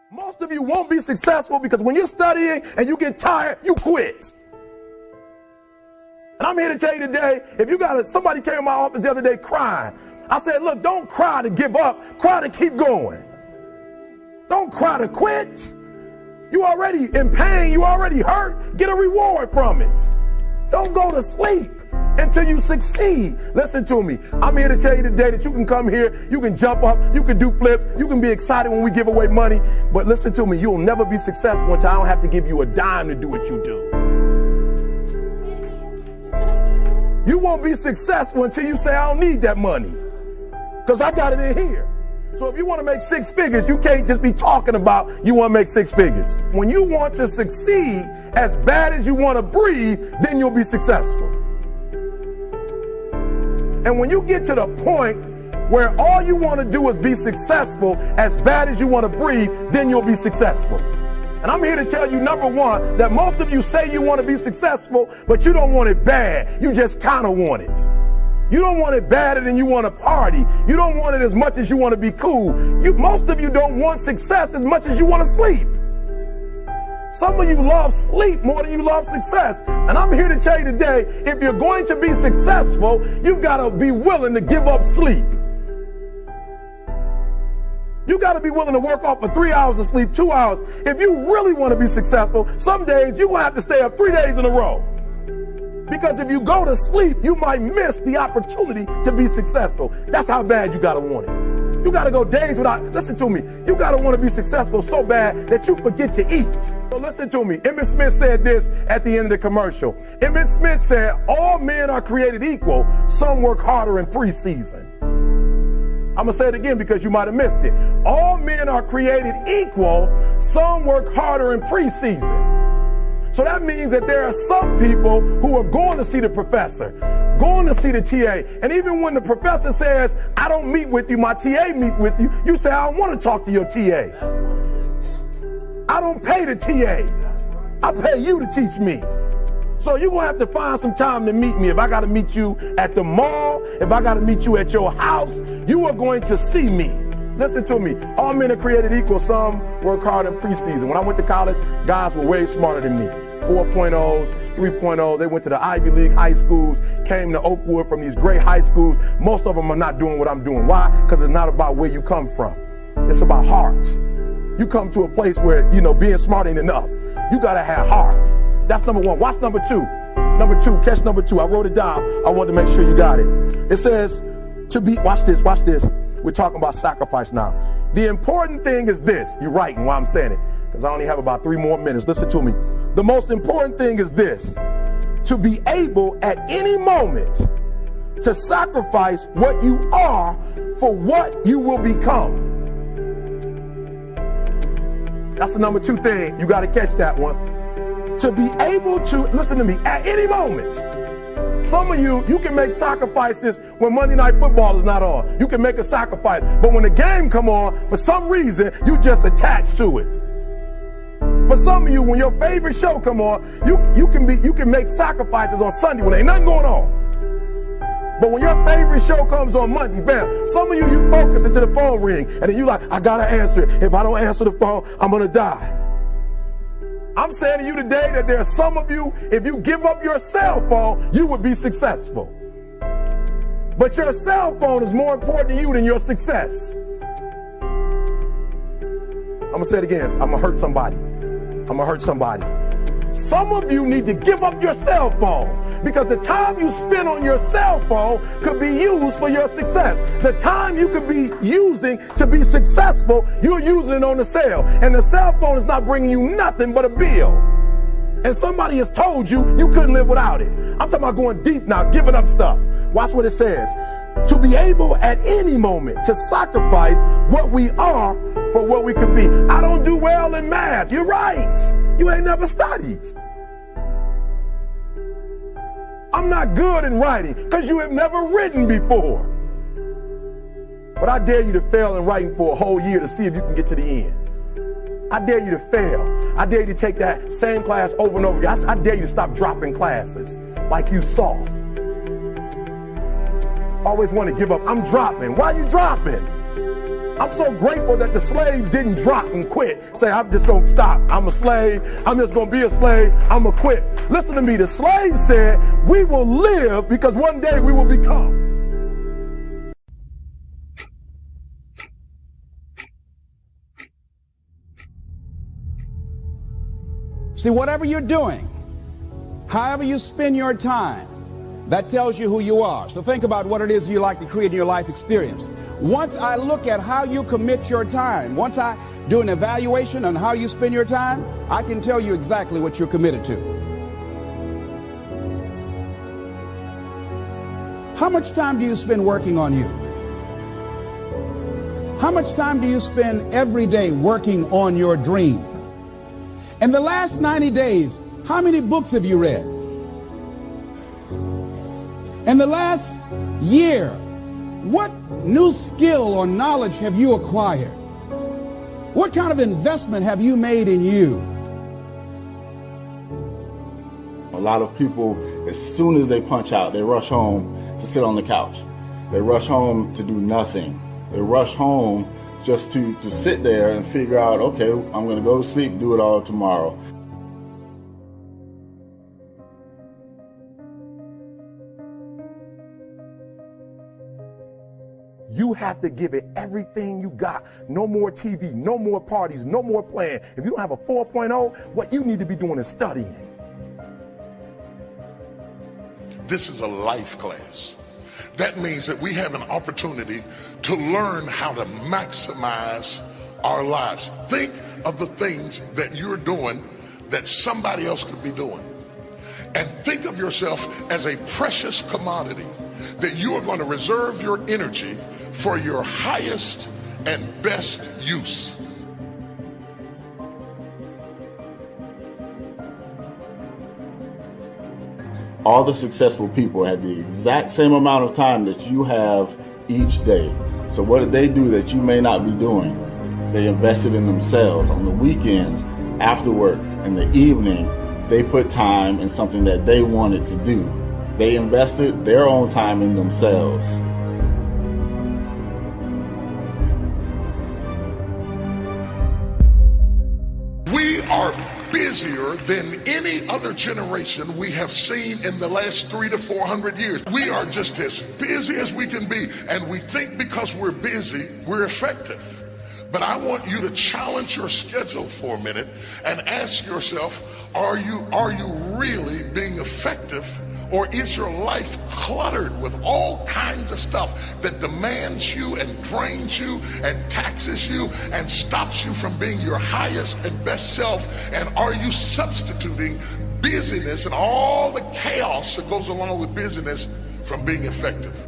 Most of you won't be successful because when you're studying and you get tired, you quit. And I'm here to tell you today, if you got somebody came in my office the other day crying. I said, look, don't cry to give up, cry to keep going. Don't cry to quit. You already in pain, you already hurt, get a reward from it. Don't go to sleep until you succeed. Listen to me. I'm here to tell you today that you can come here, you can jump up, you can do flips, you can be excited when we give away money. But listen to me, you'll never be successful until I don't have to give you a dime to do what you do. You won't be successful until you say, I don't need that money, because I got it in here. So if you want to make six figures, you can't just be talking about you want to make six figures. When you want to succeed as bad as you want to breathe, then you'll be successful. And when you get to the point where all you want to do is be successful as bad as you want to breathe, then you'll be successful. And I'm here to tell you, number one, that most of you say you want to be successful, but you don't want it bad. You just kind of want it. You don't want it badder than you want to party. You don't want it as much as you want to be cool. Most of you don't want success as much as you want to sleep. Some of you love sleep more than you love success. And I'm here to tell you today, if you're going to be successful, you've got to be willing to give up sleep. You got to be willing to work off for 3 hours of sleep, 2 hours. If you really want to be successful, some days you're going to have to stay up 3 days in a row. Because if you go to sleep, you might miss the opportunity to be successful. That's how bad you got to want it. You got to go days without, listen to me, you got to want to be successful so bad that you forget to eat. So listen to me. Emmett Smith said this at the end of the commercial. Emmett Smith said, all men are created equal. Some work harder in preseason. I'm going to say it again because you might have missed it. All men are created equal. Some work harder in preseason. So that means that there are some people who are going to see the professor, going to see the TA. And even when the professor says, I don't meet with you, my TA meets with you, you say, I don't want to talk to your TA. I don't pay the TA. I pay you to teach me. So you're going to have to find some time to meet me. If I got to meet you at the mall, if I got to meet you at your house, you are going to see me. Listen to me. All men are created equal. Some work hard in preseason. When I went to college, guys were way smarter than me. 4.0s, 3.0s. They went to the Ivy League high schools, came to Oakwood from these great high schools. Most of them are not doing what I'm doing. Why? Because it's not about where you come from. It's about heart. You come to a place where, being smart ain't enough. You got to have heart. That's number one. Watch number two. Number two, catch number two. I wrote it down. I wanted to make sure you got it. It says to be, watch this. We're talking about sacrifice now. The important thing is this. You're writing while I'm saying it, because I only have about 3 more minutes. Listen to me. The most important thing is this: to be able at any moment to sacrifice what you are for what you will become. That's the number 2 thing. You got to catch that one. To be able to, listen to me, at any moment. Some of you can make sacrifices when Monday Night Football is not on. You can make a sacrifice. But when the game come on, for some reason, you just attach to it. For some of you, when your favorite show come on, you can make sacrifices on Sunday when ain't nothing going on. But when your favorite show comes on Monday, bam, some of you focus until the phone ring, and then you like, I gotta answer it. If I don't answer the phone, I'm gonna die. I'm saying to you today that there are some of you, if you give up your cell phone, you would be successful. But your cell phone is more important to you than your success. I'm gonna say it again. I'm gonna hurt somebody. Some of you need to give up your cell phone, because the time you spend on your cell phone could be used for your success. The time you could be using to be successful, you're using it on the cell. And the cell phone is not bringing you nothing but a bill. And somebody has told you you couldn't live without it. I'm talking about going deep now, giving up stuff. Watch what it says. To be able at any moment to sacrifice what we are for what we could be. I don't do well in math. You're right. You ain't never studied. I'm not good in writing because you have never written before. But I dare you to fail in writing for a whole year to see if you can get to the end. I dare you to fail. I dare you to take that same class over and over again. I dare you to stop dropping classes like you soft. Always want to give up. I'm dropping. Why are you dropping? I'm so grateful that the slaves didn't drop and quit. Say, I'm just going to stop. I'm a slave. I'm just going to be a slave. I'm going to quit. Listen to me. The slaves said, we will live because one day we will become. See, whatever you're doing, however you spend your time, that tells you who you are. So think about what it is you like to create in your life experience. Once I look at how you commit your time, once I do an evaluation on how you spend your time, I can tell you exactly what you're committed to. How much time do you spend working on you? How much time do you spend every day working on your dream? In the last 90 days, how many books have you read? In the last year, what new skill or knowledge have you acquired? What kind of investment have you made in you? A lot of people, as soon as they punch out, they rush home to sit on the couch. They rush home to do nothing. They rush home just to sit there and figure out, okay, I'm going to go to sleep, do it all tomorrow. You have to give it everything you got. No more TV, no more parties, no more playing. If you don't have a 4.0, what you need to be doing is studying. This is a life class. That means that we have an opportunity to learn how to maximize our lives. Think of the things that you're doing that somebody else could be doing. And think of yourself as a precious commodity that you are going to reserve your energy for your highest and best use. All the successful people had the exact same amount of time that you have each day. So what did they do that you may not be doing? They invested in themselves. On the weekends, after work, in the evening, they put time in something that they wanted to do. They invested their own time in themselves. We are busier than any other generation we have seen in the last 300 to 400 years. We are just as busy as we can be, and we think because we're busy, we're effective. But I want you to challenge your schedule for a minute and ask yourself, are you really being effective? Or is your life cluttered with all kinds of stuff that demands you and drains you and taxes you and stops you from being your highest and best self? And are you substituting busyness and all the chaos that goes along with busyness from being effective?